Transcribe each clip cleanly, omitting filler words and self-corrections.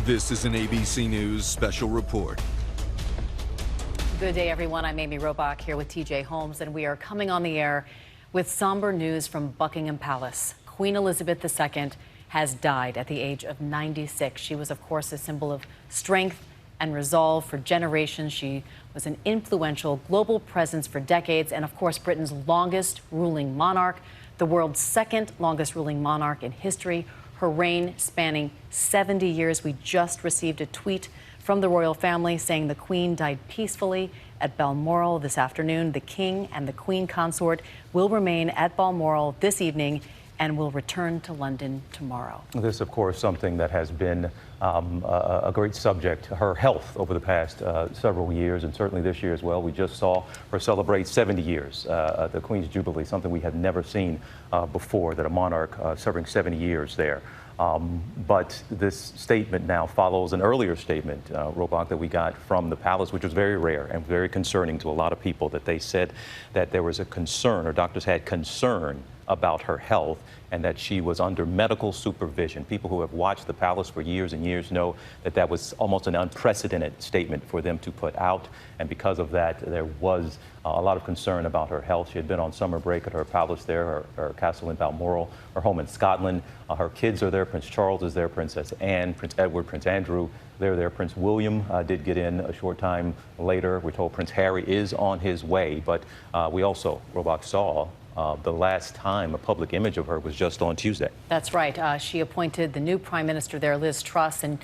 This is an ABC News special report. Good day, everyone. I'm Amy Robach here with TJ Holmes, and we are coming on the air with somber news from Buckingham Palace. Queen Elizabeth II has died at the age of 96. She was, of course, a symbol of strength and resolve for generations. She was an influential global presence for decades and, of course, Britain's longest ruling monarch, the world's second longest ruling monarch in history. Her reign spanning 70 years. We just received a tweet from the royal family saying the Queen died peacefully at Balmoral this afternoon. The King and the Queen consort will remain at Balmoral this evening and will return to London tomorrow. This, of course, something that has been a great subject, her health over the past several years, and certainly this year as well. We just saw her celebrate 70 years, the Queen's Jubilee, something we had never seen before, that a monarch serving 70 years there. But this statement now follows an earlier statement, Robach, that we got from the palace, which was very rare and very concerning to a lot of people, that they said that there was a concern, or doctors had concern about her health, and that she was under medical supervision. People who have watched the palace for years and years know that that was almost an unprecedented statement for them to put out. And because of that, there was a lot of concern about her health. She had been on summer break at her palace there, her castle in Balmoral, her home in Scotland. Her kids are there. Prince Charles is there, Princess Anne, Prince Edward, Prince Andrew. They're there. Prince William did get in a short time later. We're told Prince Harry is on his way. But we also, Robach, saw the last time a public image of her was just on Tuesday. That's right. She appointed the new prime minister there, Liz Truss. And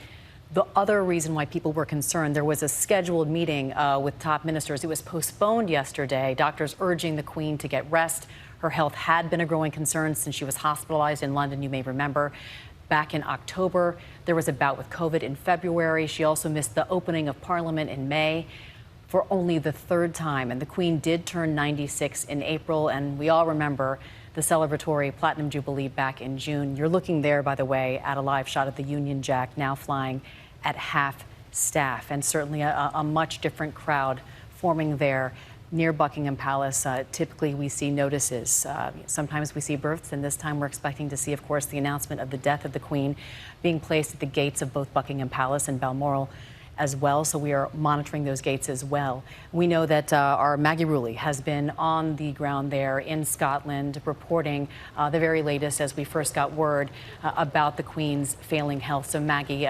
the other reason why people were concerned, there was a scheduled meeting with top ministers. It was postponed yesterday. Doctors urging the Queen to get rest. Her health had been a growing concern since she was hospitalized in London, you may remember. Back in October, there was a bout with COVID in February. She also missed the opening of Parliament in May for only the third time. And the Queen did turn 96 in April, and we all remember the celebratory Platinum Jubilee back in June. You're looking there, by the way, at a live shot of the Union Jack, now flying at half staff, and certainly a much different crowd forming there near Buckingham Palace. Typically, we see notices. Sometimes we see births, and this time we're expecting to see, of course, the announcement of the death of the Queen being placed at the gates of both Buckingham Palace and Balmoral as well, so we are monitoring those gates as well. We know that our Maggie Rulli has been on the ground there in Scotland, reporting the very latest as we first got word about the Queen's failing health. So Maggie,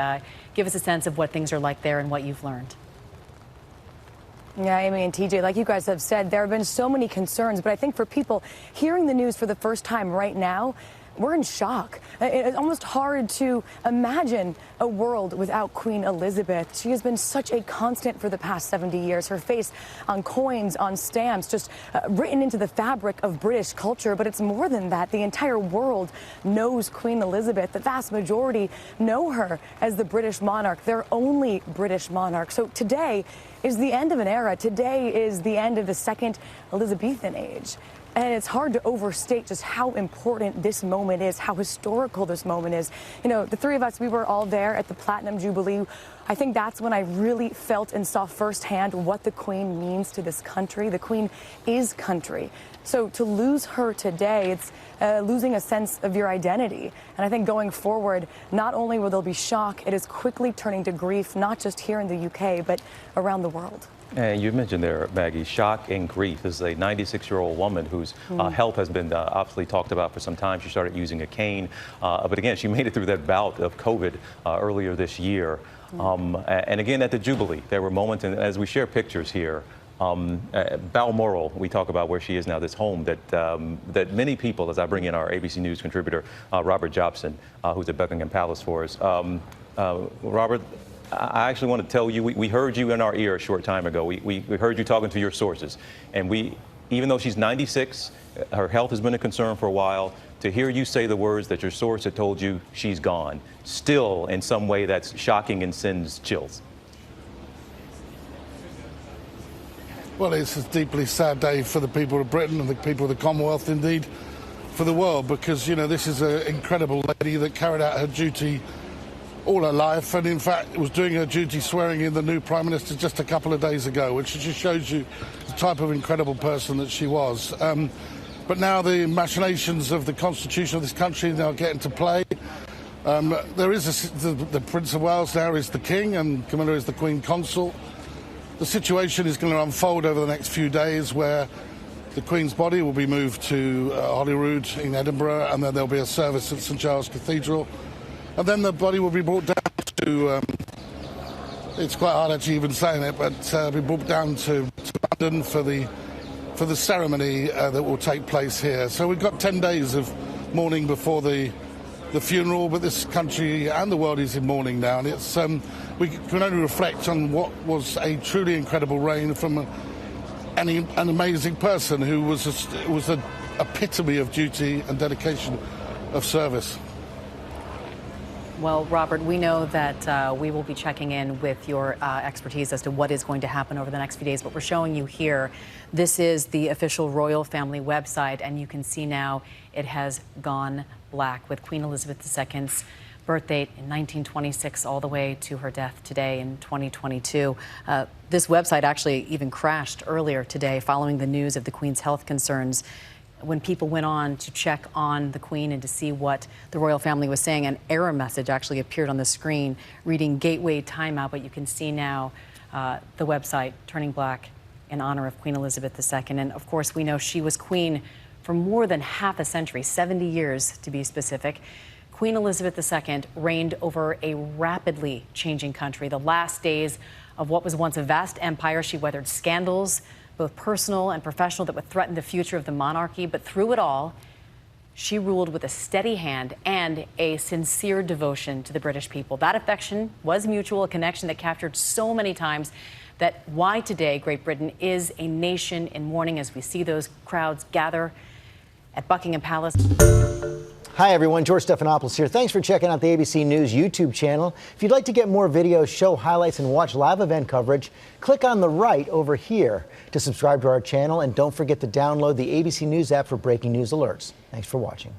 give us a sense of what things are like there and what you've learned. Yeah, Amy and TJ, like you guys have said, there have been so many concerns, but I think for people hearing the news for the first time right now, we're in shock. It's almost hard to imagine a world without Queen Elizabeth. She has been such a constant for the past 70 years. Her face on coins, on stamps, just written into the fabric of British culture. But it's more than that. The entire world knows Queen Elizabeth. The vast majority know her as the British monarch, their only British monarch. So today is the end of an era. Today is the end of the second Elizabethan age. And it's hard to overstate just how important this moment is, how historical this moment is. You know, the three of us, we were all there at the Platinum Jubilee. I think that's when I really felt and saw firsthand what the Queen means to this country. The Queen is country. So to lose her today, it's losing a sense of your identity. And I think going forward, not only will there be shock, it is quickly turning to grief, not just here in the UK, but around the world. And you mentioned there, Maggie, shock and grief. This is a 96-year-old woman whose health has been obviously talked about for some time. She started using a cane. But again, she made it through that bout of COVID earlier this year. And again, at the Jubilee, there were moments, and as we share pictures here, Balmoral, we talk about where she is now, this home that that many people, as I bring in our ABC News contributor, Robert Jobson, who's at Buckingham Palace for us. Robert, I actually want to tell you, we heard you in our ear a short time ago. We heard you talking to your sources. And even though she's 96, her health has been a concern for a while. To hear you say the words that your source had told you she's gone, still in some way that's shocking and sends chills. Well, it's a deeply sad day for the people of Britain and the people of the Commonwealth, indeed, for the world, because, you know, this is an incredible lady that carried out her duty all her life, and in fact was doing her duty swearing in the new Prime Minister just a couple of days ago, which just shows you the type of incredible person that she was. But now the machinations of the constitution of this country now get into play. There is the Prince of Wales now is the King, and Camilla is the Queen Consort. The situation is going to unfold over the next few days, where the Queen's body will be moved to Holyrood in Edinburgh, and then there'll be a service at St Giles Cathedral, and then the body will be brought down to. It's quite hard actually even saying it, but be brought down to London for the ceremony that will take place here. So we've got 10 days of mourning before the funeral, but this country and the world is in mourning now, and it's we can only reflect on what was a truly incredible reign from an amazing person who was an epitome of duty and dedication of service. Well, Robert, we know that we will be checking in with your expertise as to what is going to happen over the next few days, but we're showing you here. This is the official royal family website, and you can see now it has gone black with Queen Elizabeth II's birth date in 1926 all the way to her death today in 2022. This website actually even crashed earlier today following the news of the Queen's health concerns. When people went on to check on the Queen and to see what the royal family was saying, an error message actually appeared on the screen reading Gateway timeout, but you can see now the website turning black in honor of Queen Elizabeth II. And of course, we know she was queen for more than half a century, 70 years to be specific. Queen Elizabeth II reigned over a rapidly changing country. The last days of what was once a vast empire, she weathered scandals, both personal and professional, that would threaten the future of the monarchy. But through it all, she ruled with a steady hand and a sincere devotion to the British people. That affection was mutual, a connection that captured so many times that why today Great Britain is a nation in mourning as we see those crowds gather at Buckingham Palace. Hi, everyone. George Stephanopoulos here. Thanks for checking out the ABC News YouTube channel. If you'd like to get more videos, show highlights, and watch live event coverage, click on the right over here to subscribe to our channel. And don't forget to download the ABC News app for breaking news alerts. Thanks for watching.